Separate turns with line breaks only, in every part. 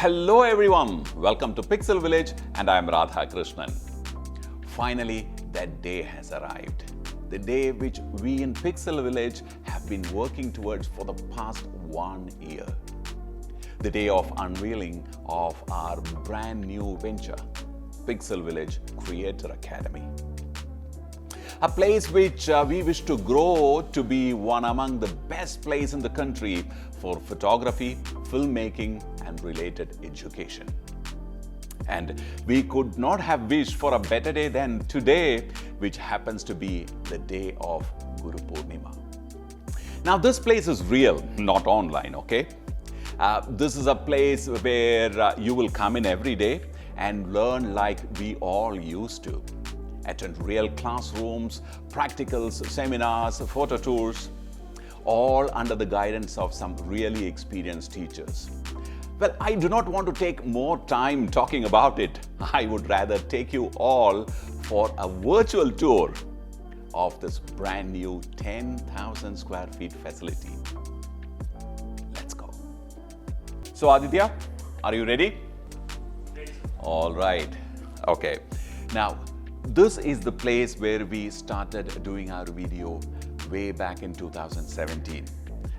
Hello everyone, welcome to Pixel Village and I am Radhakrishnan. Finally, that day has arrived. The day which we in Pixel Village have been working towards for the past 1 year. The day of unveiling of our brand new venture, Pixel Village Creator Academy. A place which we wish to grow to be one among the best places in the country for photography, filmmaking and related education. And we could not have wished for a better day than today, which happens to be the day of Guru Purnima. Now this place is real, not online, okay? This is a place where you will come in every day and learn like we all used to. Attend real classrooms, practicals, seminars, photo tours, all under the guidance of some really experienced teachers. Well, I do not want to take more time talking about it. I would rather take you all for a virtual tour of this brand new 10,000 square feet facility. Let's go. So Aditya, are you ready?
Ready.
All right. Okay. Now, this is the place where we started doing our video way back in 2017.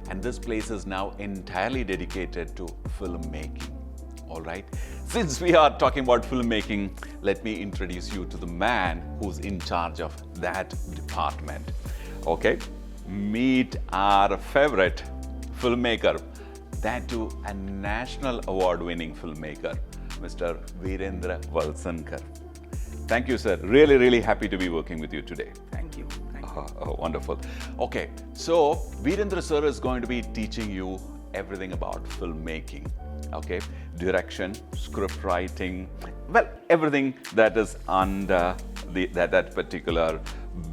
And this place is now entirely dedicated to filmmaking. All right. Since we are talking about filmmaking, let me introduce you to the man who's in charge of that department. Okay. Meet our favorite filmmaker, that too a national award-winning filmmaker, Mr. Virendra Valsankar. Thank you, sir. Really, really happy to be working with you today.
Thank you.
Wonderful. Okay, so Virendra sir is going to be teaching you everything about filmmaking. Okay, direction, script writing, well, everything that is under that particular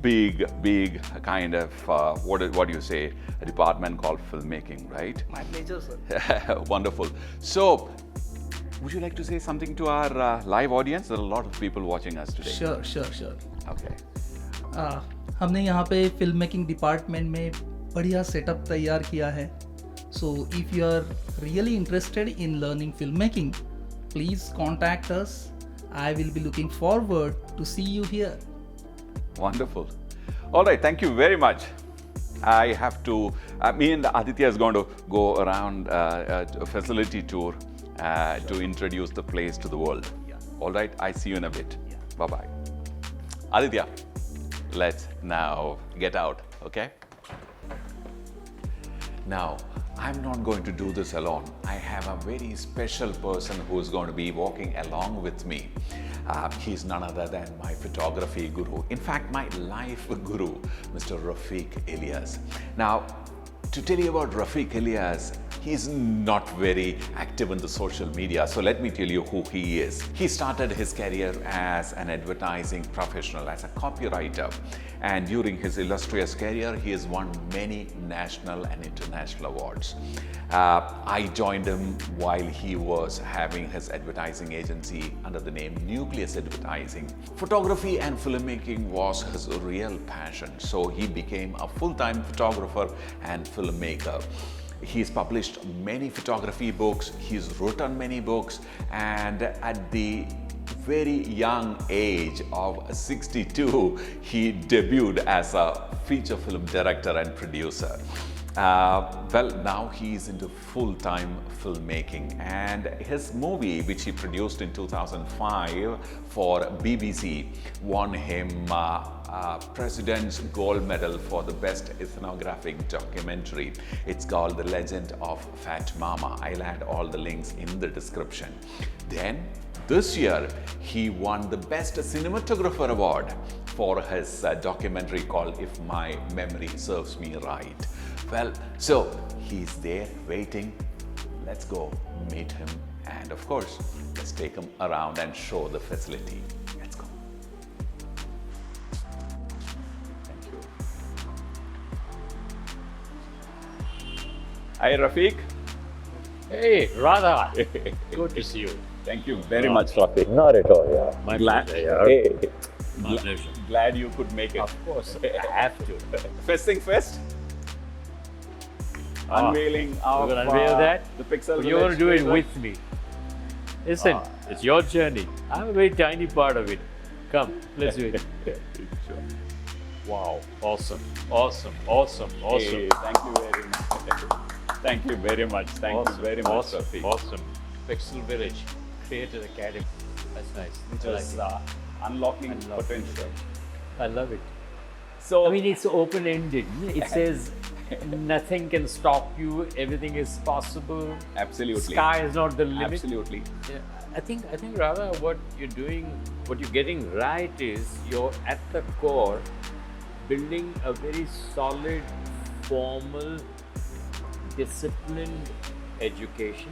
big kind of what do you say, a department called filmmaking, right?
My pleasure, sir.
Wonderful. So, would you like to say something to our live audience? There are a lot of people watching us today.
Sure.
Okay.
हमने यहाँ पे film making department में बढ़िया setup तैयार किया है. So if you are really interested in learning film making, please contact us. I will be looking forward to see you here.
Wonderful. All right, thank you very much. I have to, me and Aditya is going to go around a facility tour to introduce the place to the world.
Yeah.
All right, I see you in a bit.
Yeah.
Bye-bye. Aditya, let's now get out, okay? Now, I'm not going to do this alone. I have a very special person who's going to be walking along with me. He's none other than my photography guru. In fact, my life guru, Mr. Rafiq Alias. Now, to tell you about Rafiq Alias, he's not very active in the social media, so let me tell you who he is. He started his career as an advertising professional, as a copywriter, and during his illustrious career, he has won many national and international awards. I joined him while he was having his advertising agency under the name Nucleus Advertising. Photography and filmmaking was his real passion, so he became a full-time photographer and filmmaker. He's published many photography books, he's written many books, and at the very young age of 62, he debuted as a feature film director and producer. Well, now he's into full-time filmmaking, and his movie, which he produced in 2005 for BBC, won him President's Gold Medal for the Best Ethnographic Documentary. It's called The Legend of Fat Mama. I'll add all the links in the description. Then, this year, he won the Best Cinematographer Award for his documentary called If My Memory Serves Me Right. Well, so he's there waiting. Let's go meet him, and of course, let's take him around and show the facility. Let's go. Thank you. Hi, Rafiq.
Hey, Radha. Good to see you.
Thank you very much, Rafiq.
Not at all, yeah.
My
pleasure, yeah.
Hey,
My pleasure.
glad you could make it.
Of course, I have to.
First thing first, unveiling
We're
of
gonna unveil that?
the Pixel
You're
Village
doing
trailer.
with me. Listen, it's your journey. I'm a very tiny part of it. Come, let's do it.
Sure.
Wow, awesome, awesome, awesome, awesome.
Hey, thank you very much. Thank you very much. Thank you very much,
awesome,
Rafiq.
awesome. Pixel Village, Creative Academy. That's nice.
Which is unlocking potential.
I love it.
So,
I mean, it's open-ended. It says nothing can stop you. Everything is possible.
absolutely.
Sky is not the limit.
Absolutely.
Yeah, I think rather what you're doing, what you're getting right is you're at the core building a very solid, formal, disciplined education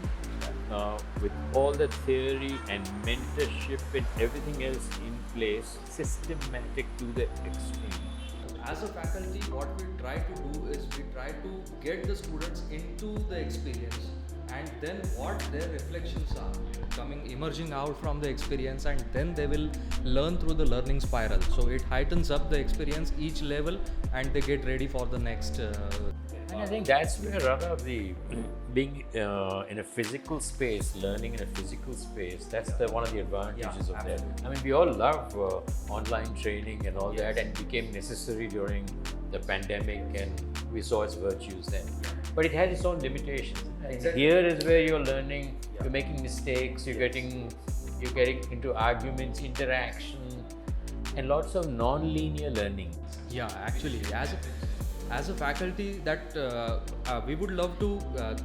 with all the theory and mentorship and everything else in place, systematic to the extreme.
As a faculty, what we try to do is we try to get the students into the experience and then what their reflections are emerging out from the experience, and then they will learn through the learning spiral. So it heightens up the experience each level and they get ready for the next
And I think that's where Radha, being in a physical space, learning in a physical space, that's one of the advantages of that. I mean, we all love online training and all that, and became necessary during the pandemic, and we saw its virtues then. But it had its own limitations. And here is where you're learning, you're making mistakes, you're getting into arguments, interaction, and lots of non-linear learning.
Yeah, actually, as a faculty, that we would love to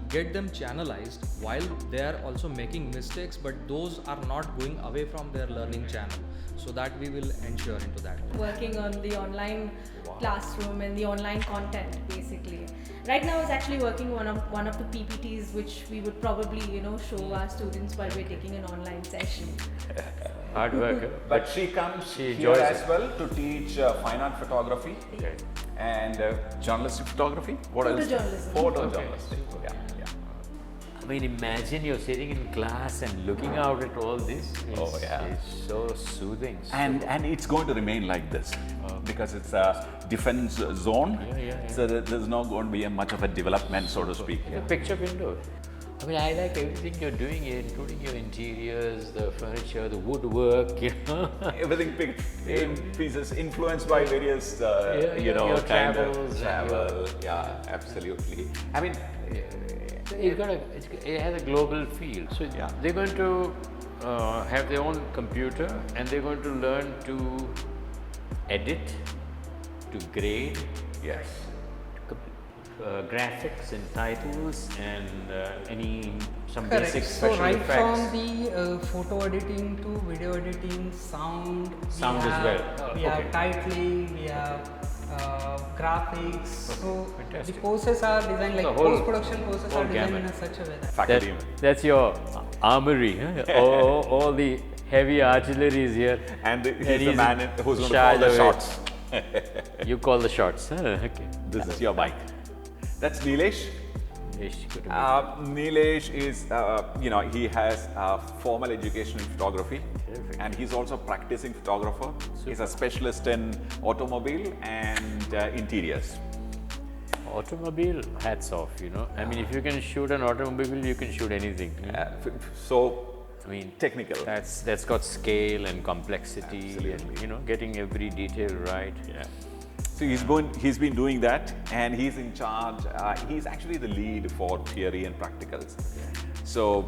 get them channelized while they are also making mistakes, but those are not going away from their learning channel. So that we will ensure into that.
Working on the online classroom and the online content, basically. Right now, I was actually working one of the PPTs, which we would probably show our students while we're taking an online session.
Hard work.
But she comes
She
here
enjoys
as
it.
well to teach fine art photography
Okay.
and journalistic photography. What else?
Photojournalism.
Photojournalistic.
Okay.
Yeah.
I mean, imagine you're sitting in class and looking out at all this.
Oh, yeah.
It's so soothing.
And it's going to remain like this because it's a defense zone.
Yeah.
So there's not going to be much of a development, so to speak.
The picture window. I mean, I like everything you're doing here, including your interiors, the furniture, the woodwork,
Everything picked in pieces, influenced by various,
your
kind of
travels and
travel. Yeah, absolutely. I mean,
it has a global feel. So they're going to have their own computer, and they're going to learn to edit, to grade,
yes.
graphics and titles, and some
Correct.
basic
So
special
right
effects.
from the photo editing to video editing, sound,
Sound as well.
We have
Okay.
titling, we have graphics. So
fantastic.
the courses are designed like
The whole-
post-production courses
whole
are designed
gamut.
in such a way that
Faculty.
That's your armory, huh? all the heavy artillery is here.
And he's the
he's
man who's going to
shied
call the
away.
shots.
You call the shots, huh? Okay.
This is your bike. That's Nilesh.
Yes, good to meet
Nilesh is, he has formal education in photography, and he's also practicing photographer. He's a specialist in automobile and interiors.
Automobile, hats off, I mean, if you can shoot an automobile, you can shoot anything.
So
I mean,
technical.
that's got scale and complexity,
Absolutely.
and getting every detail right.
Yeah. So he's been doing that, and he's in charge. He's actually the lead for theory and practicals. So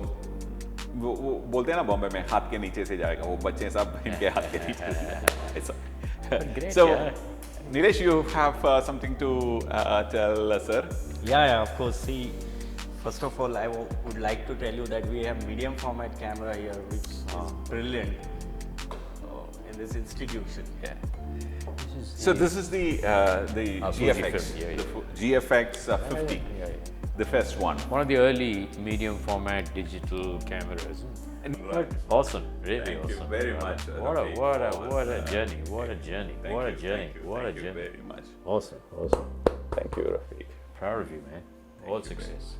वो बोलते हैं ना बॉम्बे में हाथ के नीचे से जाएगा, वो बच्चे सब इनके हाथ के नीचे से जाएगा.
Great,
So,
yeah.
Nilesh, you have something to tell, sir?
Yeah, of course. See, first of all, I would like to tell you that we have medium format camera here, which is brilliant in this institution.
Yeah. So this is the GFX,
Fujifilm,
the GFX 50, the first one.
One of the early medium format digital cameras. But awesome, really
Thank you
awesome.
very much.
What a
Rafiq.
journey! What a journey! What a journey! What a
Thank you
journey!
very much.
Awesome.
Thank you, Rafiq.
Proud of you, man. All success.